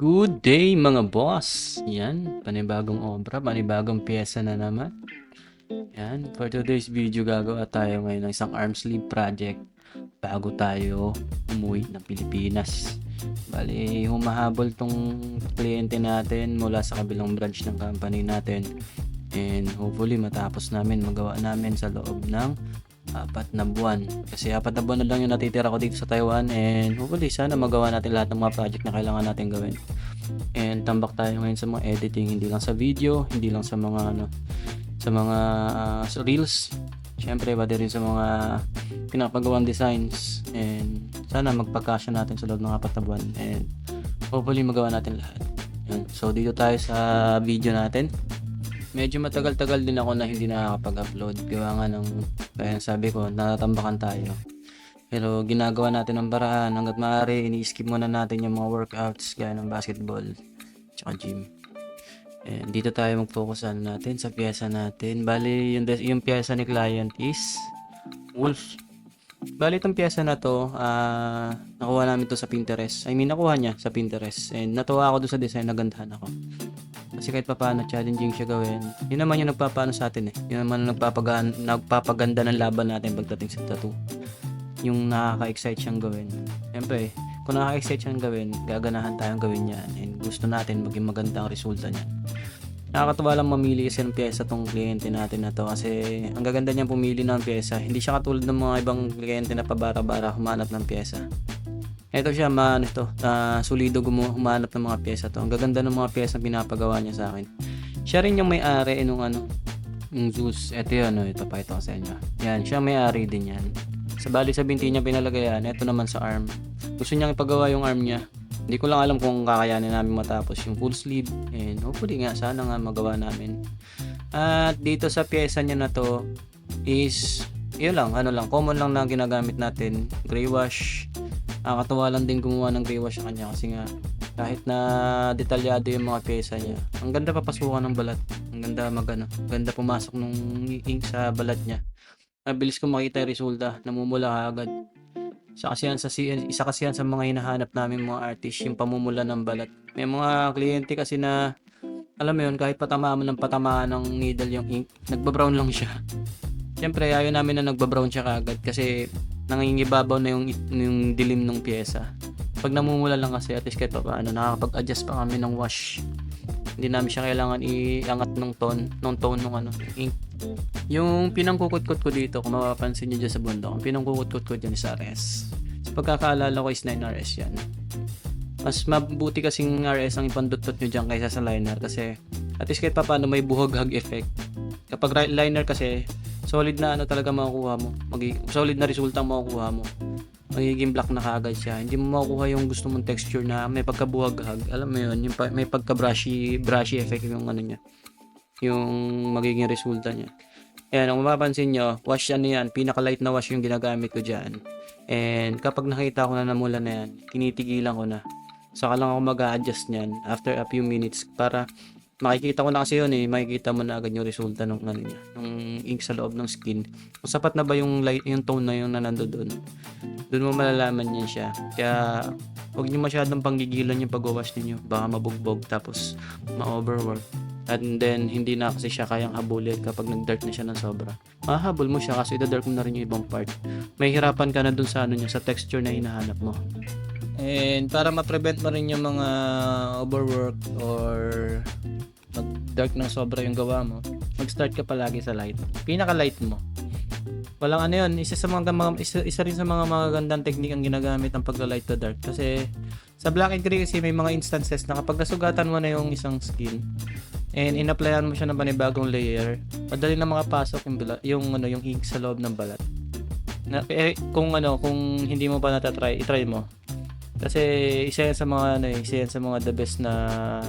Good day mga boss! Yan, panibagong obra, panibagong pyesa na naman. Yan, for today's video gagawa tayo ngayon ng isang arm sleeve project bago tayo umuwi ng Pilipinas. Bali, humahabol tong kliyente natin mula sa kabilang branch ng company natin. And hopefully matapos namin, magawa namin sa loob ng 4 na buwan. Kasi 4 na buwan na lang yung natitira ko dito sa Taiwan, and hopefully sana magawa natin lahat ng mga project na kailangan natin gawin. And tambak tayo ngayon sa mga editing, hindi lang sa video, hindi lang sa mga sa reels. Syempre pati rin sa mga pinapagawang designs, and sana magpagkasya natin sa loob ng 4 na buwan, and hopefully magawa natin lahat. Yan. So dito tayo sa video natin. Medyo matagal-tagal din ako na hindi nakakapag-upload. Gawa nga ng, kaya sabi ko, natatambakan tayo. Pero ginagawa natin ng paraan. Hanggat maaari, ini-skip muna natin yung mga workouts gaya ng basketball tsaka gym. And dito tayo mag-focusan natin sa pyesa natin. Bali, yung pyesa ni client is Wolf. Bali, itong pyesa na to, nakuha namin to sa Pinterest. Nakuha niya sa Pinterest. And natuwa ako doon sa design, nagandahan ako. Kasi kahit papaano challenging siya gawin. Yun naman yung nagpapaano sa atin eh. Yun naman yung nagpapaganda ng laban natin pagdating sa tattoo. Yung nakaka-excite siyang gawin. Siyempre, kung nakaka-excite siyang gawin, gaganahan tayong gawin yan. And gusto natin maging maganda ang resulta niyan. Nakakatuwa lang mamili kasi ng pyesa tong kliyente natin na to. Kasi ang gaganda niyang pumili ng pyesa. Hindi siya katulad ng mga ibang kliyente na pabara-bara humanap ng pyesa. Ito siya, solido humanap ng mga pyesa to. Ang gaganda ng mga pyesa pinapagawa niya sa akin. Siya rin yung may-ari nung yung Zeus. Ito yun, ito pa ito sa inyo. Yan, siya may-ari din yan. Sa bali sa binti niya pinalagay yan. Ito naman sa arm. Gusto niyang ipagawa yung arm niya. Hindi ko lang alam kung kakayanin namin matapos yung full sleeve. And hopefully nga, sana nga magawa namin. At dito sa pyesa niya na to is, yun lang, common lang na ginagamit natin. Gray wash. Nakakatuwa lang din gumawa ng gray wash sa kanya kasi nga kahit na detalyado yung mga pyesa niya, ang ganda papasukan ng balat, ang ganda ganda pumasok nung ink sa balat niya. Mabilis ko makita yung resulta, namumula agad. Isa kasi yan sa mga hinahanap namin mga artist, yung pamumula ng balat. May mga kliyente kasi na alam mo yun, kahit patamaan ng needle yung ink, nagbabrown lang siya. Siyempre ayaw namin na nagbabrown siya kaagad kasi nangingibabaw na yung dilim ng pyesa. Pag namumula lang kasi, at least kahit paano nakakapag-adjust pa kami ng wash. Hindi namin siya kailangan iangat ng tone ng ink. Yung pinangkukut-kut ko dito, kung mapapansin niyo dyan sa bundok, ang pinangkukut-kut ko dyan is RS. Sa pagkakaalala ko is 9RS yan. Mas mabuti kasing RS ang ipandot-tot nyo dyan kaysa sa liner kasi at least kahit paano may buhag-hag effect. Kapag liner kasi, solid na talaga makukuha mo. Solid na resulta makukuha mo. Magiging black na kaagad siya. Hindi mo makukuha yung gusto mong texture na may pagkabuhag-hag. Alam mo yun, may pagka-brushy effect yung niya. Yung magiging resulta niya. Ayan, kung mapapansin nyo, wash yan, pinaka-light na wash yung ginagamit ko dyan. And kapag nakita ko na namula na yan, tinitigilan ko na. Saka lang ako mag-a-adjust niyan after a few minutes para makikita ko na kasi yun makikita mo na agad yung resulta ng niya, ng ink sa loob ng skin. Kung sapat na ba yung tone na yung nanando doon mo malalaman niya siya. Kaya huwag niyo masyadong panggigilan yung pag-wash niyo, baka mabugbog tapos ma-overwork. And then hindi na kasi siya kayang habulin kapag nag-dark na siya ng sobra. Mahabol mo siya kasi ida-dark mo na rin yung ibang part. May hirapan ka na dun sa niya, sa texture na hinahanap mo. And para ma-prevent mo rin yung mga overwork or mag-dark ng sobra yung gawa mo, mag-start ka palagi sa light. Pinaka-light mo. Walang yun, isa rin sa mga magagandang technique ang ginagamit ng pagla-light to dark. Kasi sa black and gray kasi may mga instances na kapag nasugatan mo na yung isang skin and in-applyan mo siya ng panibagong layer, madali na makapasok yung ink sa loob ng balat. Kung hindi mo pa natatry, itry mo. Kasi isa yan sa mga the best na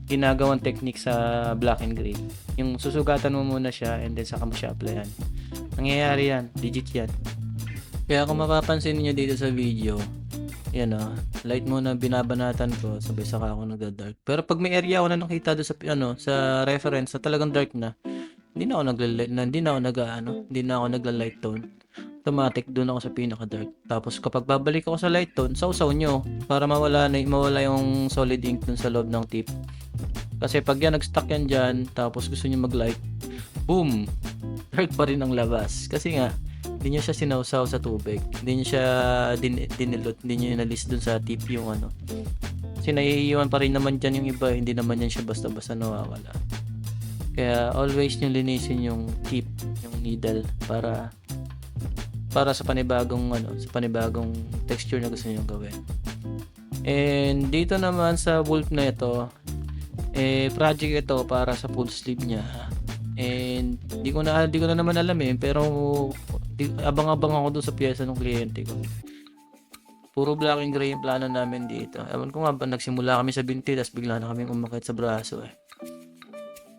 ginagawang technique sa black and gray. Yung susugatan mo muna siya and then saka mo siya applyan. Nangyayari yan, legit yan. Kaya kung mapapansin niyo dito sa video, yan light muna binabanatan ko, sabay saka ako nagda-dark. Pero pag may area ako na nakita doon sa reference na talagang dark na, hindi na ako nagla-light tone. automatic doon ako sa pinaka dark. Tapos kapag babalik ako sa light tone, sausaw nyo para mawala yung solid ink dun sa loob ng tip. Kasi pag yan nag-stuck yan dyan, tapos gusto nyo mag-light, boom! Dark pa rin ang labas. Kasi nga, hindi nyo siya sinausaw sa tubig. Hindi nyo siya dinilot. Hindi nyo inalis dun sa tip yung ano. Kasi naiiwan pa rin naman dyan yung iba. Hindi naman yan siya basta-basta nawawala. Kaya always nyo linisin yung tip, yung needle para sa panibagong texture na gusto niyo gawin. And dito naman sa wolf na ito, project ito para sa full sleeve niya. And di ko na naman alam pero abang-abang ako doon sa piyesa ng kliyente ko. Puro black and gray yung plano namin dito. Ewan ko nga ba, nagsimula kami sa binti, tapos bigla na kaming umakit sa braso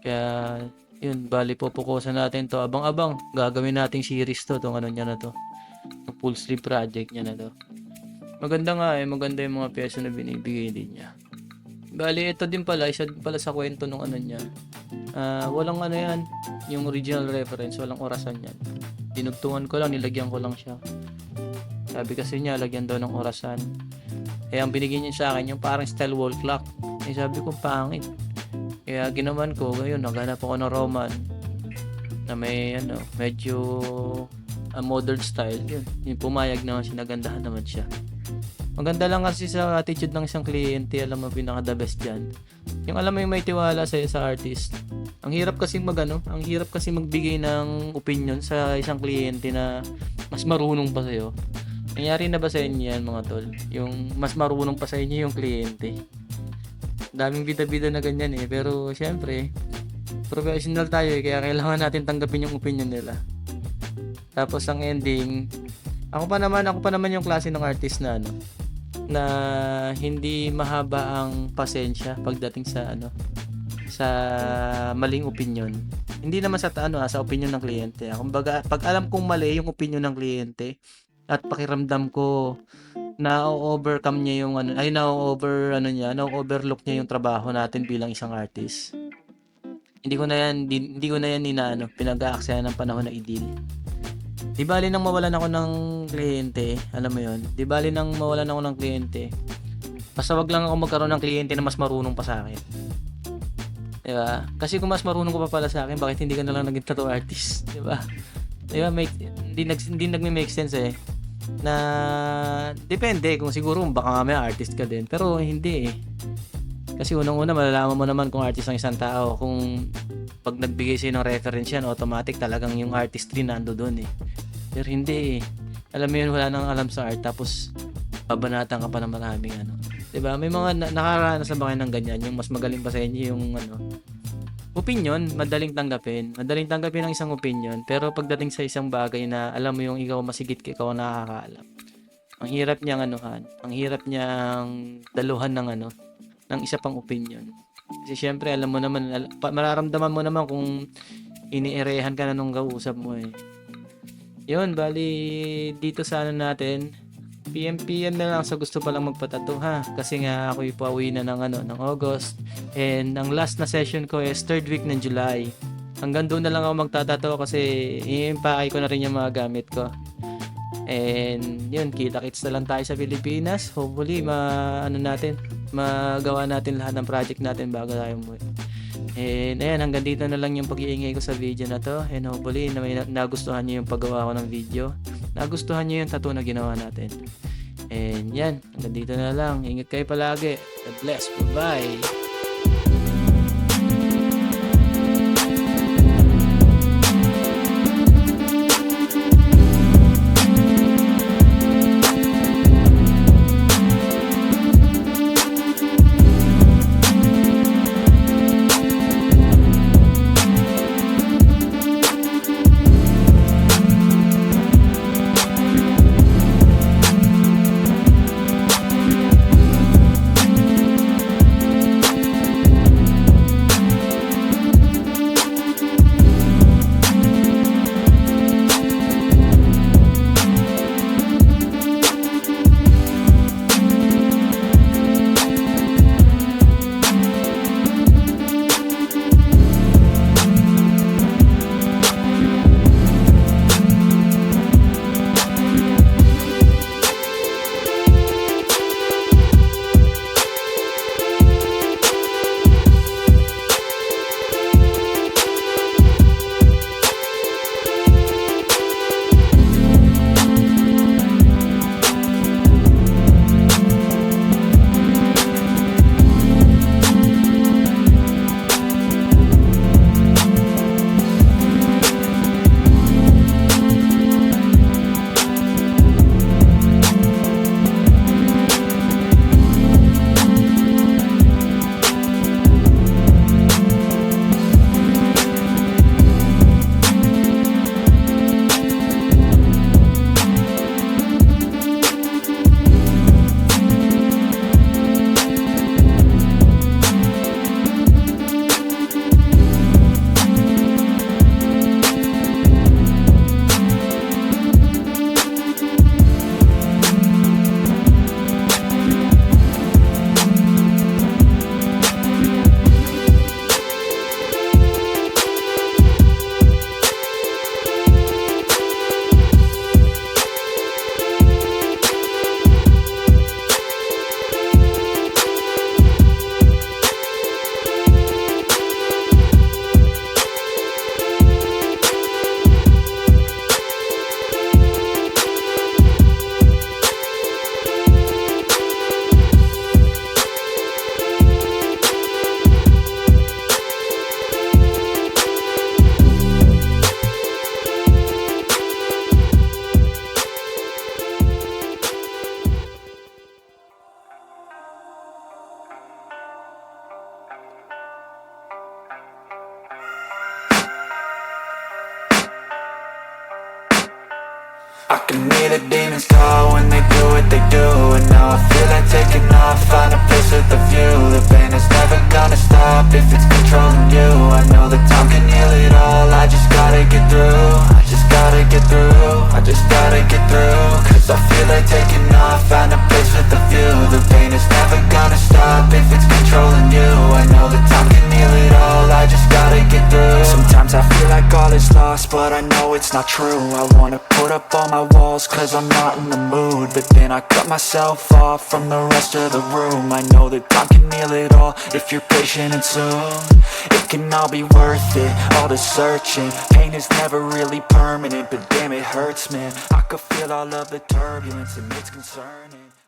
Kaya, yun, bali pupukusan natin to. Abang-abang, gagawin nating series to, itong ano niya na to. Yung full sleeve project niya na to. Maganda nga maganda yung mga pyesa na binibigay din niya. Bali, ito din pala, isa din pala sa kwento nung ano niya. Walang ano yan, yung original reference, walang orasan yan. Dinugtungan ko lang, nilagyan ko lang siya. Sabi kasi niya, lagyan daw ng orasan. Ang binigyan niya sa akin, yung parang style wall clock. Sabi ko, pangit. Kaya ginawan ko, ngayon, naghanap ako ng Roman na may, medyo modern style. Yun, yung pumayag naman siya, nagandahan naman siya. Maganda lang kasi sa attitude ng isang kliyente, alam mo, pinaka the best dyan. Yung alam mo yung may tiwala sa'yo sa artist. Ang hirap kasi magbigay ng opinion sa isang kliyente na mas marunong pa sa'yo. Nangyari na ba sa inyo yan, mga tol? Yung mas marunong pa sa inyo yung kliyente. Daming bida-bida na ganyan pero syempre, professional tayo kaya kailangan natin tanggapin yung opinion nila. Tapos ang ending, ako pa naman yung klase ng artist na na hindi mahaba ang pasensya pagdating sa sa maling opinion. Hindi naman sa sa opinion ng kliyente. Kumbaga, pag alam kong mali yung opinion ng kliyente at pakiramdam ko na-overcome niya yung na-overlook niya yung trabaho natin bilang isang artist. Hindi ko na yan pinag-aaksayan ng panahon na i-deal. Di bali nang mawalan ako ng kliyente, alam mo yun? Di bali nang mawalan ako ng kliyente, basta wag lang ako magkaroon ng kliyente na mas marunong pa sa akin. Diba? Kasi kung mas marunong ko pa pala sa akin, bakit hindi ka na lang naging tattoo artist? Diba? Diba? Hindi nagme-make sense na depende kung siguro baka nga may artist ka din, pero hindi kasi unang-una malalaman mo naman kung artist ang isang tao kung pag nagbigay sa'yo ng reference yan, automatic talagang yung artistry nando doon pero hindi alam mo yun, wala nang alam sa art tapos babanatan ka pa ng maraming diba? May mga nakaranas na ba kayo ng ganyan, yung mas magaling pa sa inyo yung opinion, madaling tanggapin ng isang opinion, pero pagdating sa isang bagay na alam mo yung ikaw masigit ka, ikaw ang nakakaalam, ang hirap niyang ang hirap niyang daluhan ng isa pang opinion. Kasi syempre alam mo naman, mararamdaman mo naman kung iniirehan ka na nung kausap mo yun, bali dito sa natin PM na lang sa gusto pa lang magpatato kasi nga ako ipauwi na ng August, and ang last na session ko is 3rd week ng July. Hanggang doon na lang ako magtatato kasi i-impake ko na rin yung mga gamit ko. And yun, kita-kits na lang tayo sa Pilipinas. Hopefully magawa natin lahat ng project natin bago tayo umuwi. And ayan, hanggang dito na lang yung pag-iingay ko sa video na to, and hopefully nagustuhan nyo yung paggawa ko ng video, nagustuhan nyo yung tattoo na ginawa natin. And yan, hanggang dito na lang. Ingat kayo palagi. God bless. Bye-bye. demons call when they do what they do. And now I feel like taking off, find a place with a view. The pain is never gonna stop if it's controlling you. I know that time can heal it all, I just gotta get through. I just gotta get through, I just gotta get through. Cause I feel like taking off, find a place with a view. The pain is never gonna stop if it's controlling you. I know that time can heal it all, I just gotta get through. Sometimes I feel like all is lost, but I know it's not true. I wanna put up all my walls cause I'm not in the mood, but then I cut myself off from the rest of the room. I know that time can heal it all if you're patient and soon. It can all be worth it, all the searching. Pain is never really permanent, but damn it hurts, man. I could feel all of the turbulence and it's concerning.